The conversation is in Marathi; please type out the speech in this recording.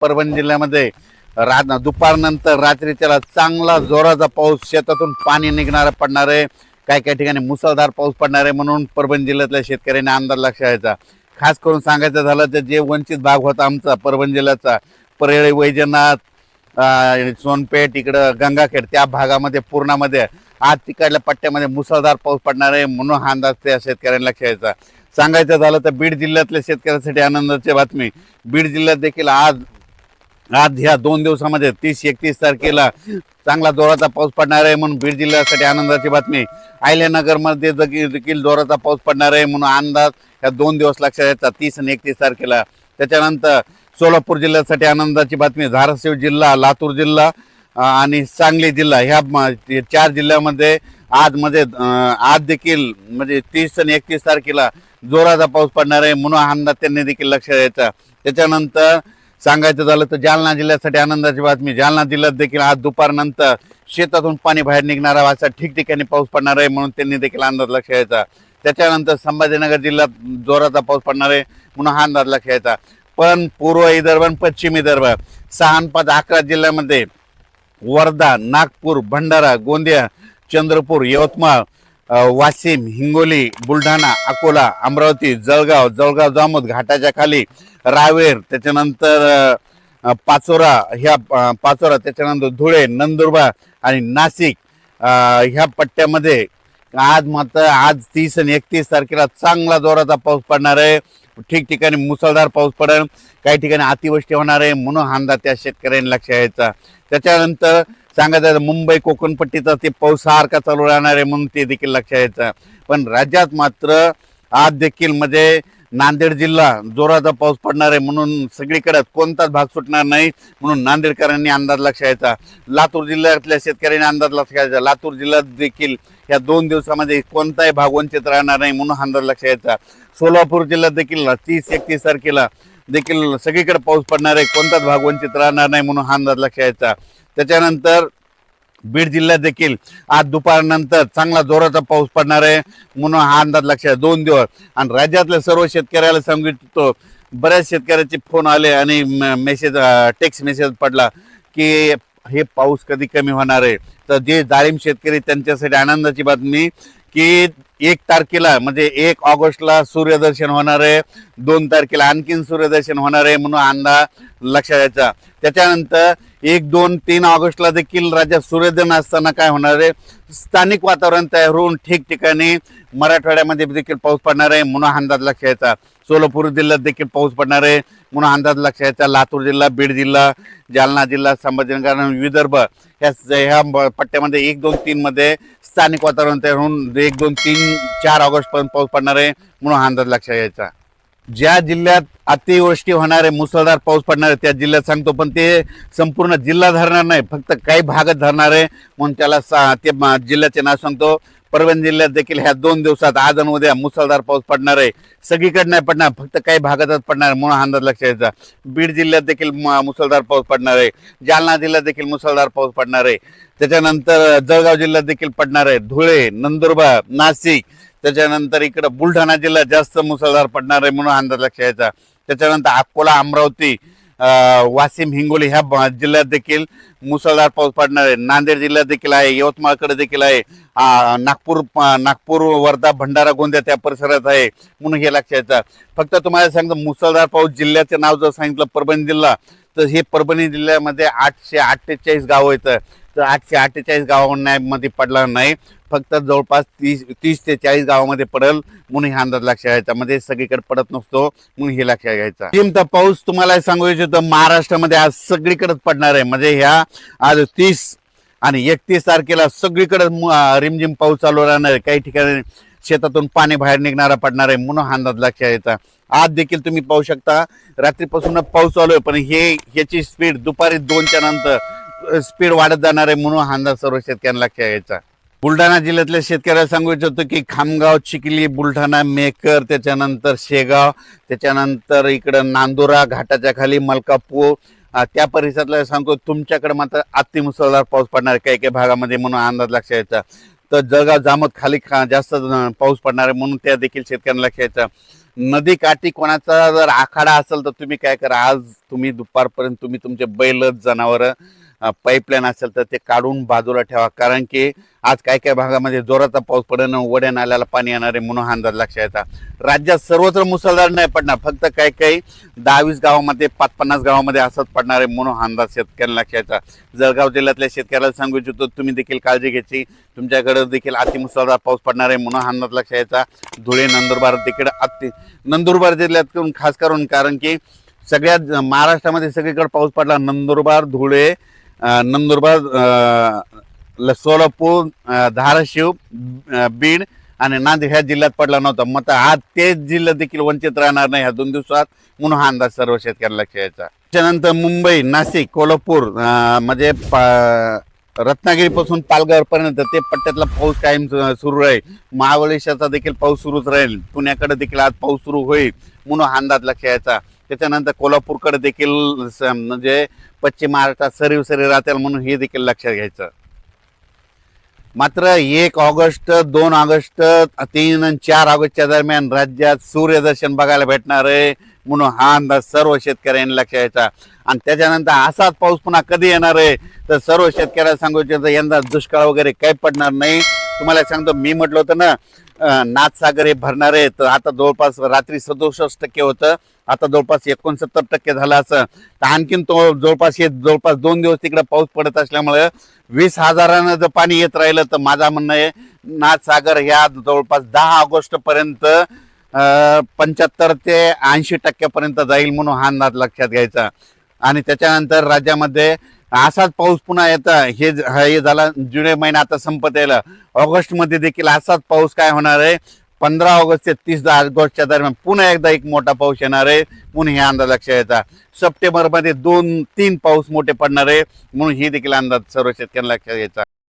परभणी जिल्ह्यामध्ये दुपारनंतर रात्री त्याला चांगला जोराचा पाऊस, शेतातून पाणी निघणारा पडणार आहे, काही काही ठिकाणी मुसळधार पाऊस पडणार आहे. म्हणून परभणी जिल्ह्यातल्या शेतकऱ्यांनी अंदाज लक्षात घ्यायचा. खास करून सांगायचं झालं तर जे वंचित भाग होता आमचा परभणी जिल्ह्याचा, परळी, वैजनाथ, सोनपेठ, इकडं गंगाखेड, त्या भागामध्ये पूर्णामध्ये आज तिकडल्या पट्ट्यामध्ये मुसळधार पाऊस पडणार आहे. म्हणून हा अंदाज त्या शेतकऱ्यांना लक्षात घ्यायचा. सांगायचं झालं तर बीड जिल्ह्यातल्या शेतकऱ्यांसाठी आनंदाची बातमी. बीड जिल्ह्यात देखील आज ह्या 2 दिवसामध्ये 30-31 तारखेला चांगला जोराचा पाऊस पडणार आहे. म्हणून बीड जिल्ह्यासाठी आनंदाची बातमी. अहिल्यानगरमध्ये देखील जोराचा पाऊस पडणार आहे. म्हणून अंदाज ह्या 2 दिवस लक्षात घ्यायचा, 30 आणि 31 तारखेला. त्याच्यानंतर सोलापूर जिल्ह्यासाठी आनंदाची बातमी. धाराशिव जिल्हा, लातूर जिल्हा आणि सांगली जिल्हा, ह्या 4 जिल्ह्यामध्ये आज देखील म्हणजे 30 आणि 31 तारखेला जोराचा पाऊस पडणार आहे. म्हणून अंदाज त्यांनी देखील लक्षात द्यायचा. त्याच्यानंतर सांगायचं झालं तर जालना जिल्ह्यासाठी आनंदाची बातमी. जालना जिल्ह्यात देखील आज दुपारनंतर शेतातून पाणी बाहेर निघणारा असा ठिकठिकाणी पाऊस पडणार आहे. म्हणून त्यांनी देखील अंदाज लक्षात घ्यायचा. त्याच्यानंतर संभाजीनगर जिल्ह्यात जोराचा पाऊस पडणार आहे. म्हणून हा अंदाज लक्षात घ्यायचा. पण पूर्व विदर्भ आणि पश्चिम विदर्भ 6-5-11 जिल्ह्यामध्ये वर्धा, नागपूर, भंडारा, गोंदिया, चंद्रपूर, यवतमाळ, वाशिम, हिंगोली, बुलढाणा, अकोला, अमरावती, जळगाव जामोद, घाटाच्या खाली, रावेर, त्याच्यानंतर पाचोरा, त्याच्यानंतर धुळे, नंदुरबार आणि नाशिक, ह्या पट्ट्यामध्ये आज 30 आणि 31 तारखेला चांगला जोराचा पाऊस पडणार आहे. ठिकठिकाणी मुसळधार पाऊस पडेल, काही ठिकाणी अतिवृष्टी होणार आहे. म्हणून हा अंदाज त्या शेतकऱ्यांनी लक्षात घ्यायचा. त्याच्यानंतर सांगायचं मुंबई कोकणपट्टीचा ते पाऊस सारखा चालू राहणार आहे. म्हणून ते देखील लक्षात घ्यायचं. पण राज्यात मात्र आज देखील म्हणजे नांदेड जिल्हा जोराचा पाऊस पडणार आहे. म्हणून सगळीकडे कोणताच भाग सुटणार नाही. म्हणून नांदेडकरांनी अंदाज लक्षात घ्यायचा. लातूर जिल्ह्यातल्या शेतकऱ्यांनी अंदाज लक्षात घ्यायचा. लातूर जिल्ह्यात देखील या 2 दिवसामध्ये कोणताही भाग वंचित राहणार नाही. म्हणून अंदाज लक्षात घ्यायचा. सोलापूर जिल्ह्यात देखील 30-31 तारखेला देखील सगळीकडे पाऊस पडणार आहे, कोणताच भाग वंचित राहणार नाही. म्हणून हा अंदाज लक्षात घ्यायचा. त्याच्यानंतर बीड जिल्ह्यात देखील आज दुपारनंतर चांगला जोराचा पाऊस पडणार आहे. म्हणून हा अंदाज लक्षात 2 दिवस. आणि राज्यातल्या सर्व शेतकऱ्याला सांगितलं, बऱ्याच शेतकऱ्याचे फोन आले आणि टेक्स्ट मेसेज पडला की हे पाऊस कधी कमी होणार आहे. तर जे जाळीम शेतकरी त्यांच्यासाठी आनंदाची बातमी की 1 तारखेला म्हणजे 1 ऑगस्टला सूर्यदर्शन होणार आहे. 2 तारखेला आणखीन सूर्यदर्शन होणार आहे. म्हणून अंदाज लक्षात द्यायचा. त्याच्यानंतर 1, 2, 3 ऑगस्टला देखील राज्यात सूर्योदय असताना काय होणार आहे, स्थानिक वातावरण तयार होऊन ठिकठिकाणी मराठवाड्यामध्ये देखील पाऊस पडणार आहे. म्हणून अंदाज लक्षात घ्यायचा. सोलापूर जिल्ह्यात देखील पाऊस पडणार आहे. म्हणून अंदाज लक्षात घ्यायचा. लातूर जिल्हा, बीड जिल्हा, जालना जिल्हा, संभाजीनगर आणि विदर्भ ह्या पट्ट्यामध्ये 1, 2, 3 मध्ये स्थानिक वातावरण तयार होऊन 1, 2, 3, 4 ऑगस्ट पर्यंत पाऊस पडणार आहे. म्हणून अंदाज लक्षात घ्यायचा. ज्या जिल्ह्यात अतिवृष्टी होणार आहे, मुसळधार पाऊस पडणार आहे, त्या जिल्ह्यात सांगतो, पण ते संपूर्ण जिल्हा धरणार नाही, फक्त काही भागच धरणार आहे. म्हणून त्याला ते जिल्ह्याचे नाव सांगतो. परभणी जिल्ह्यात देखील ह्या 2 दिवसात आज आणि उद्या मुसळधार पाऊस पडणार आहे. सगळीकडे नाही पडणार, फक्त काही भागातच पडणार. म्हणून अंदाज लक्षात घ्यायचा. बीड जिल्ह्यात देखील मुसळधार पाऊस पडणार आहे. जालना जिल्ह्यात देखील मुसळधार पाऊस पडणार आहे. त्याच्यानंतर जळगाव जिल्ह्यात देखील पडणार आहे. धुळे, नंदुरबार, नाशिक, त्याच्यानंतर इकडं बुलढाणा जिल्ह्यात जास्त मुसळधार पडणार आहे. म्हणून अंदाज लक्षात घ्यायचा. त्याच्यानंतर अकोला, अमरावती, वाशिम, हिंगोली ह्या जिल्ह्यात देखील मुसळधार पाऊस पडणार आहे. नांदेड जिल्ह्यात देखील आहे. यवतमाळकडे देखील आहे. नागपूर, वर्धा, भंडारा, गोंदिया त्या परिसरात आहे. म्हणून हे लक्षात घ्यायचं. फक्त तुम्हाला सांगतो, मुसळधार पाऊस जिल्ह्याचे नाव जर सांगितलं परभणी जिल्हा, तर हे परभणी जिल्ह्यामध्ये 848 गावं येतं. तर 848 गावांमध्ये पडला नाही, फक्त जवळपास 30 ते 40 गावामध्ये पडेल. म्हणून हा अंदाज लक्षात घ्यायचा. म्हणजे सगळीकडे पडत नसतो. म्हणून हे लक्षात घ्यायचा. तर पाऊस तुम्हाला सांगू इच्छितो, महाराष्ट्रामध्ये आज सगळीकडेच पडणार आहे. म्हणजे ह्या आज 30 आणि 31 तारखेला सगळीकडे रिमझिम पाऊस चालू राहणार आहे. काही ठिकाणी शेतातून पाणी बाहेर निघणारा पडणार आहे. म्हणून हा अंदाज लक्षात घ्यायचा. आज देखील तुम्ही पाहू शकता, रात्रीपासून पाऊस चालू आहे, पण ह्याची स्पीड दुपारी 2च्या नंतर स्पीड वाढत जाणार आहे. म्हणून हा अंदाज सर्व शेतकऱ्यांना लक्षात घ्यायचा. बुलढाणा जिल्ह्यातल्या शेतकऱ्याला सांगू इच्छितो की खामगाव, चिखली, बुलढाणा, मेकर, त्याच्यानंतर शेगाव, त्याच्यानंतर इकडं नांदुरा, घाटाच्या खाली, मलकापूर, त्या परिसरातला सांगतो, तुमच्याकडे मात्र अतिमुसळधार पाऊस पडणार आहे काही काही भागामध्ये. म्हणून अंदाज लक्षात घ्यायचा. तर जळगाव, जामोद खाली जास्त पाऊस पडणार आहे. म्हणून त्या देखील शेतकऱ्यांना लक्षात घ्यायचा. नदी काठी कोणाचा जर आखाडा असेल तर तुम्ही काय करा, आज तुम्ही दुपारपर्यंत तुम्ही तुमचे बैल जनावर पाईपलाईन असेल तर ते काढून बाजूला ठेवा, कारण की आज काय काय भागामध्ये जोराचा पाऊस पडणं, वड्या नाल्याला पाणी येणार आहे म्हणून हा अंदाज लक्षात येतात. राज्यात सर्वत्र मुसळधार नाही पडणार, फक्त काही काही 10-20 गावामध्ये 5-50 गावामध्ये असंच पडणार आहे म्हणून हा अंदाज शेतकऱ्यांना लक्षात येतात. जळगाव जिल्ह्यातल्या शेतकऱ्याला सांगू इच्छितो, तुम्ही देखील काळजी घ्यायची, तुमच्याकडे देखील अतिमुसळधार पाऊस पडणार आहे म्हणून हा अंदाज लक्षात यायचा. धुळे नंदुरबार देखील नंदुरबार जिल्ह्यात खास करून, कारण की सगळ्यात महाराष्ट्रामध्ये सगळीकडे पाऊस पडला. नंदुरबार, धुळे, सोलापूर, धाराशिव, बीड आणि नांदेड ह्या जिल्ह्यात पडला नव्हता. मग आज ते जिल्हे देखील वंचित राहणार नाही ह्या 2 दिवसात म्हणून हा अंदाज सर्व शेतकऱ्यांना लक्षात यायचा. त्याच्यानंतर मुंबई, नाशिक, कोल्हापूर म्हणजे रत्नागिरीपासून पालघरपर्यंत ते पट्ट्यातला पाऊस कायम सुरू राहील. महाबळेश्वरचा देखील पाऊस सुरूच राहील. पुण्याकडे देखील आज पाऊस सुरू होईल म्हणून हा अंदाज लक्षात यायचा. त्याच्यानंतर कोल्हापूरकडे देखील म्हणजे पश्चिम महाराष्ट्रात सरीव राहतील म्हणून हे देखील लक्षात घ्यायचं. मात्र 1 ऑगस्ट, 2 ऑगस्ट, 3 आणि 4 ऑगस्टच्या दरम्यान राज्यात सूर्यदर्शन बघायला भेटणार आहे म्हणून हा अंदाज सर्व शेतकऱ्यांनी लक्षात घ्यायचा. आणि त्याच्यानंतर असाच पाऊस पुन्हा कधी येणार आहे तर सर्व शेतकऱ्याला सांगू इच्छितो, यंदा दुष्काळ वगैरे काही पडणार नाही. तुम्हाला सांगतो, मी म्हटलं होतं ना नाथसागर हे भरणार आहे, तर आता जवळपास रात्री 67% होतं, आता जवळपास 69% झालं. असं तर आणखीन तो जवळपास 2 दिवस तिकडे पाऊस पडत असल्यामुळे 20,000 जर पाणी येत राहिलं तर माझं म्हणणं आहे नाथसागर ह्या जवळपास 10 ऑगस्ट पर्यंत 75 ते 80% पर्यंत जाईल म्हणून हा अंदाज लक्षात घ्यायचा. आणि त्याच्यानंतर राज्यामध्ये असाच पाऊस पुन्हा येता, हे झाला जुलै महिना आता संपत यायला. ऑगस्टमध्ये देखील असाच पाऊस काय होणार आहे, 15 ऑगस्ट ते 30 ऑगस्टच्या दरम्यान पुन्हा एकदा एक मोठा पाऊस येणार आहे म्हणून हे अंदाज लक्षात येतात. सप्टेंबरमध्ये 2-3 पाऊस मोठे पडणार आहे म्हणून ही देखील अंदाज सर्व शेतकऱ्यांना लक्षात घ्यायचा.